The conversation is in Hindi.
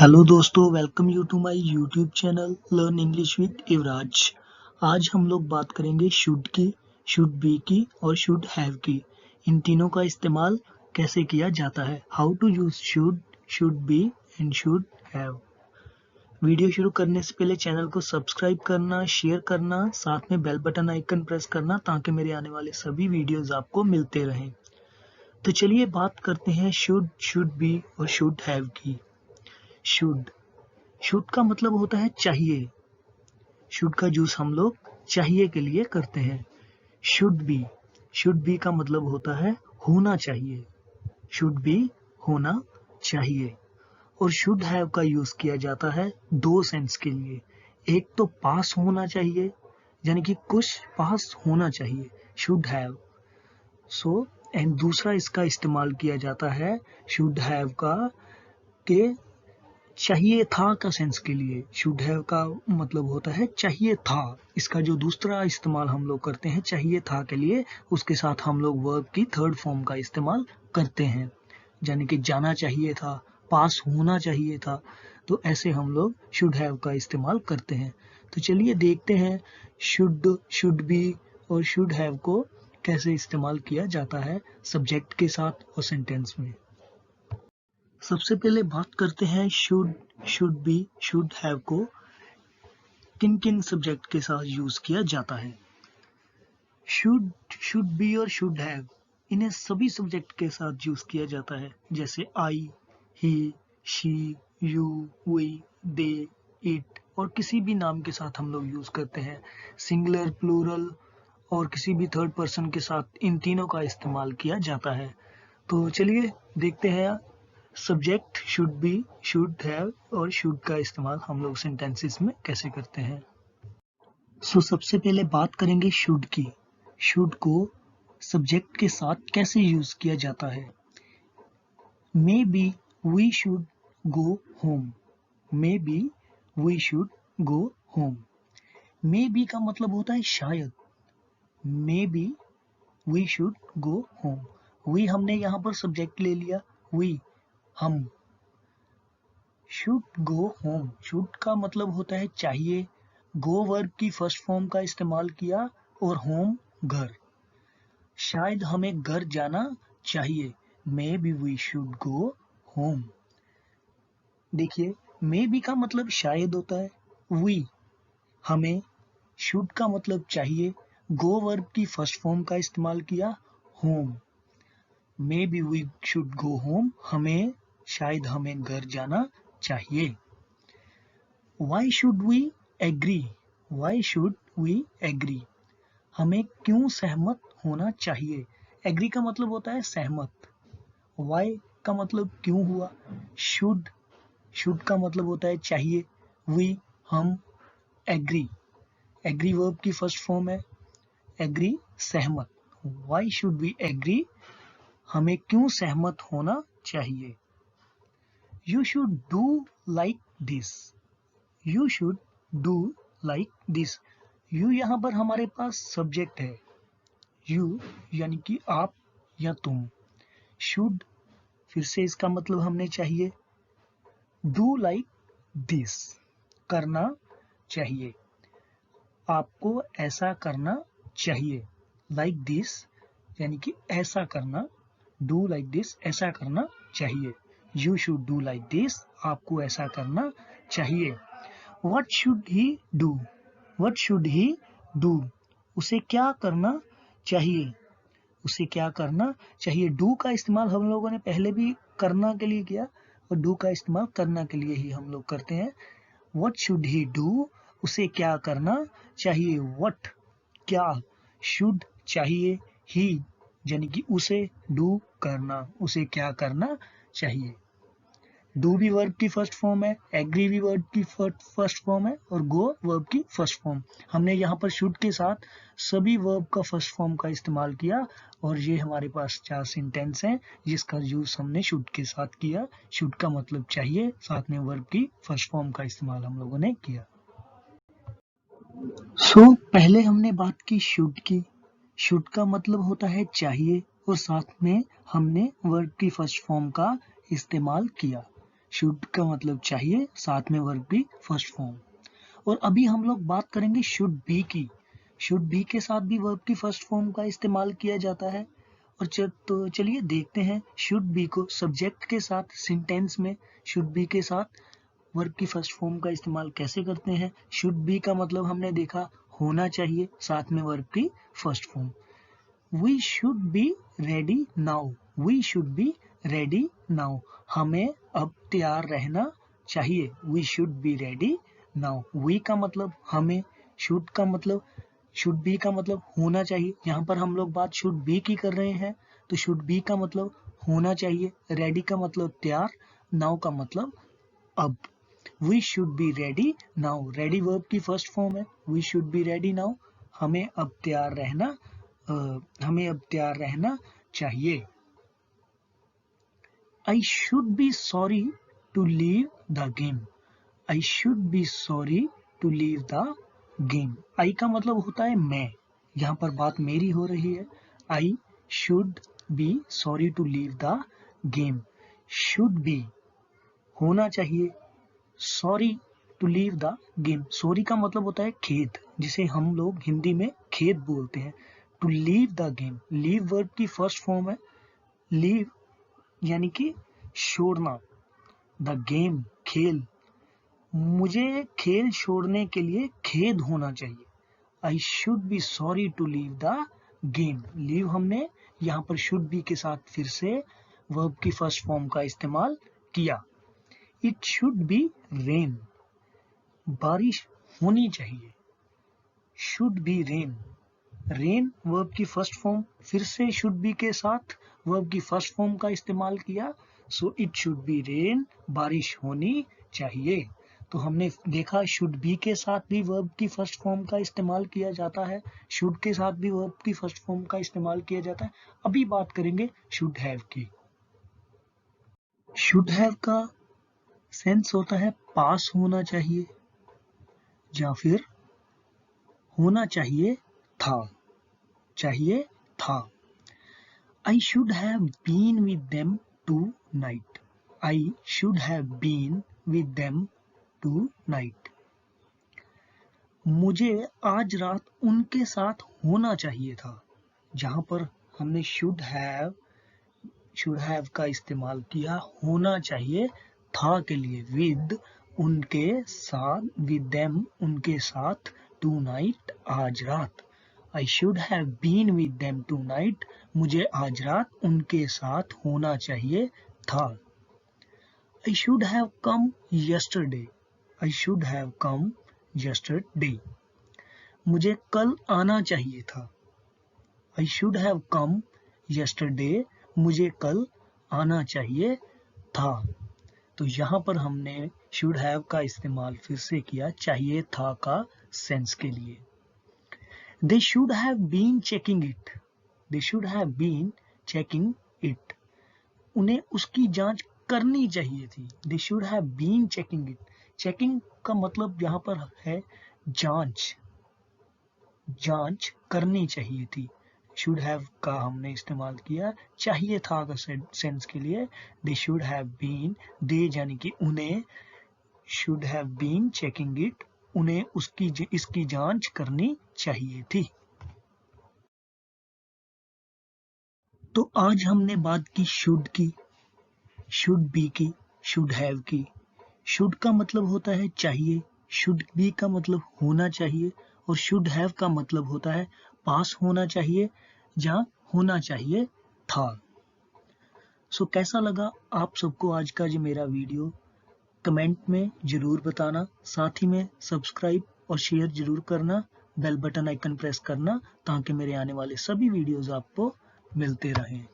हेलो दोस्तों, welcome you to my YouTube channel learn English with Yuvraj. आज हम लोग बात करेंगे शुड की, शुड बी की और शुड हैव की। इन तीनों का इस्तेमाल कैसे किया जाता है। How to use should, should be and should have. Video शुरू करने से पहले चैनल को सब्सक्राइब करना, शेयर करना, साथ में बेल बटन आइकन प्रेस करना ताकि मेरे आने वाले सभी वीडियोस आपको मिलते रहें। तो चलिए बात करते हैं शुड, शुड बी और शुड हैव की। शुड शुड का मतलब होता है चाहिए। शुड का यूज हम लोग चाहिए के लिए करते हैं। शुड बी का मतलब होता है होना चाहिए। शुड बी होना चाहिए। और शुड हैव का यूज किया जाता है दो सेंस के लिए। एक तो पास होना चाहिए, यानी कि कुछ पास होना चाहिए, शुड हैव। सो एंड दूसरा इसका इस्तेमाल किया जाता है शुड हैव का के चाहिए था का सेंस के लिए। शुड हैव का मतलब होता है चाहिए था। इसका जो दूसरा इस्तेमाल हम लोग करते हैं चाहिए था के लिए, उसके साथ हम लोग वर्ब की थर्ड फॉर्म का इस्तेमाल करते हैं, यानी कि जाना चाहिए था, पास होना चाहिए था। तो ऐसे हम लोग शुड हैव का इस्तेमाल करते हैं। तो चलिए देखते हैं शुड, शुड बी और शुड हैव को कैसे इस्तेमाल किया जाता है सब्जेक्ट के साथ और सेंटेंस में। सबसे पहले बात करते हैं should, should B, should have को किन किन सब्जेक्ट के साथ यूज किया जाता है। शुड, शुड बी और शुड हैव, इन्हें सभी सब्जेक्ट के साथ यूज किया जाता है, जैसे I, he, she, you, we, they, it और किसी भी नाम के साथ हम लोग यूज करते हैं। सिंगुलर, प्लूरल और किसी भी थर्ड पर्सन के साथ इन तीनों का इस्तेमाल किया जाता है। तो चलिए देखते हैं subject should be, should have और शुड का इस्तेमाल हम लोग सेंटेंसेस में कैसे करते हैं। सबसे पहले बात करेंगे शुड की। शुड को सब्जेक्ट के साथ कैसे यूज किया जाता है। Maybe we should go home. Maybe we should go home. Maybe का मतलब होता है शायद। Maybe we should go home. We हमने यहाँ पर सब्जेक्ट ले लिया, वी हम। शुड गो होम, शुड का मतलब होता है चाहिए। गो वर्ब की फर्स्ट फॉर्म का इस्तेमाल किया और होम घर। शायद हमें घर जाना चाहिए। Maybe we should go home. देखिए मे बी का मतलब शायद होता है, वी हमें, शुड का मतलब चाहिए, गो वर्ब की फर्स्ट फॉर्म का इस्तेमाल किया, home. Maybe we should go home, हमें, शायद हमें घर जाना चाहिए। Why should we agree? Why should we agree? हमें क्यों सहमत होना चाहिए। एग्री का मतलब होता है सहमत। Why का मतलब क्यों हुआ। शुड का मतलब होता है चाहिए। We हम। एग्री वर्ब की फर्स्ट फॉर्म है। एग्री सहमत। Why should we agree? हमें क्यों सहमत होना चाहिए। You should do like this. You should do like this. You यहाँ पर हमारे पास सब्जेक्ट है। You यानी कि आप या तुम। Should फिर से इसका मतलब हमने चाहिए। Do like this करना चाहिए। आपको ऐसा करना चाहिए। Like this यानी कि ऐसा करना। Do like this ऐसा करना चाहिए। You should do like this आपको ऐसा करना चाहिए। What should he do? What should he do? उसे क्या करना चाहिए। उसे क्या करना चाहिए। Do का इस्तेमाल हम लोगों ने पहले भी करना के लिए किया और do का इस्तेमाल करना के लिए ही हम लोग करते हैं। What should he do? उसे क्या करना चाहिए। What क्या, should चाहिए, he यानी कि उसे, do करना, उसे क्या करना चाहिए। डू भी वर्ब की फर्स्ट फॉर्म है, एग्री भी वर्ब की फर्स्ट फॉर्म है और गो वर्ब की फर्स्ट फॉर्म। हमने यहाँ पर शुड के साथ सभी वर्ब का फर्स्ट फॉर्म का इस्तेमाल किया और ये हमारे पास 4 सेंटेंस हैं जिसका यूज हमने शुड के साथ किया। शुड का मतलब चाहिए, साथ में वर्ब की फर्स्ट फॉर्म का इस्तेमाल हम लोगों ने किया। पहले हमने बात की शुड की। शुड का मतलब होता है चाहिए और साथ में हमने वर्ब की फर्स्ट फॉर्म का इस्तेमाल किया। शुड का मतलब चाहिए, साथ में वर्ब की फर्स्ट फॉर्म। और अभी हम लोग बात करेंगे शुड बी की। शुड बी के साथ भी वर्ब की फर्स्ट फॉर्म का इस्तेमाल किया जाता है। और तो चलिए देखते हैं शुड बी को सब्जेक्ट के साथ सेंटेंस में शुड बी के साथ वर्ब की फर्स्ट फॉर्म का इस्तेमाल कैसे करते हैं। शुड बी का मतलब हमने देखा होना चाहिए, साथ में वर्ब की first form. We should be ready now, we should be ready now, हमें अब तैयार रहना चाहिए। We should be ready now. We का मतलब हमें, शुड का मतलब, शुड बी का मतलब होना चाहिए। यहाँ पर हम लोग बात शुड बी की कर रहे हैं, तो शुड बी का मतलब होना चाहिए, रेडी का मतलब तैयार, नाउ का मतलब अब। We should be ready now, ready verb की फर्स्ट फॉर्म है। We should be ready now, हमें अब तैयार रहना हमें अब तैयार रहना चाहिए। I should be sorry to leave the game. I should be sorry to leave the game. I का मतलब होता है मैं, यहाँ पर बात मेरी हो रही है। I should be sorry to leave the game. Should be होना चाहिए, sorry to leave the game. Sorry का मतलब होता है खेद, जिसे हम लोग हिंदी में खेद बोलते हैं। To leave the game. Leave verb की फर्स्ट फॉर्म है। Leave यानी कि छोड़ना, द गेम खेल, मुझे खेल छोड़ने के लिए खेद होना चाहिए। I should be sorry to leave the game. Leave हमने यहाँ पर शुड बी के साथ फिर से वर्ब की फर्स्ट फॉर्म का इस्तेमाल किया। इट शुड बी रेन, बारिश होनी चाहिए। Should be rain, rain verb की फर्स्ट फॉर्म, फिर से शुड बी के साथ वर्ब की फर्स्ट फॉर्म का इस्तेमाल किया। So it should be rain, बारिश होनी चाहिए। तो हमने देखा शुड बी के साथ भी वर्ब की फर्स्ट फॉर्म का इस्तेमाल किया जाता है, शुड के साथ भी वर्ब की फर्स्ट फॉर्म का इस्तेमाल किया जाता है। अभी बात करेंगे शुड हैव की। शुड हैव का सेंस होता है पास होना चाहिए या फिर होना चाहिए था, चाहिए था। I should have been with them tonight. I should have been with them tonight. मुझे आज रात उनके साथ होना चाहिए था। जहाँ पर हमने should have का इस्तेमाल किया होना चाहिए था के लिए, with उनके साथ, with them उनके साथ, tonight आज रात। I should have been with them tonight. मुझे आज रात उनके साथ होना चाहिए था। I should have come yesterday. I should have come yesterday. मुझे कल आना चाहिए था। I should have come yesterday. मुझे कल आना चाहिए था। तो यहाँ पर हमने should have का इस्तेमाल फिर से किया चाहिए था का सेंस के लिए। They should have been checking it. They should have been checking it. उन्हें उसकी जांच करनी चाहिए थी। They should have been checking it. Checking का मतलब यहाँ पर है जांच, जांच करनी चाहिए थी। Should have का हमने इस्तेमाल किया चाहिए था का सेंस के लिए। They should have been, they यानी कि उन्हें, should have been checking it, उन्हें इसकी जांच करनी चाहिए थी। तो आज हमने बात की शुड की, शुड बी की, शुड हैव की। शुड का मतलब होता है चाहिए, शुड बी का मतलब होना चाहिए, और शुड हैव का मतलब होता है पास होना चाहिए जहाँ होना चाहिए था। सो कैसा लगा आप सबको आज का जो मेरा वीडियो, कमेंट में ज़रूर बताना। साथ ही में सब्सक्राइब और शेयर ज़रूर करना, बेल बटन आइकन प्रेस करना, ताकि मेरे आने वाले सभी वीडियोज़ आपको मिलते रहें।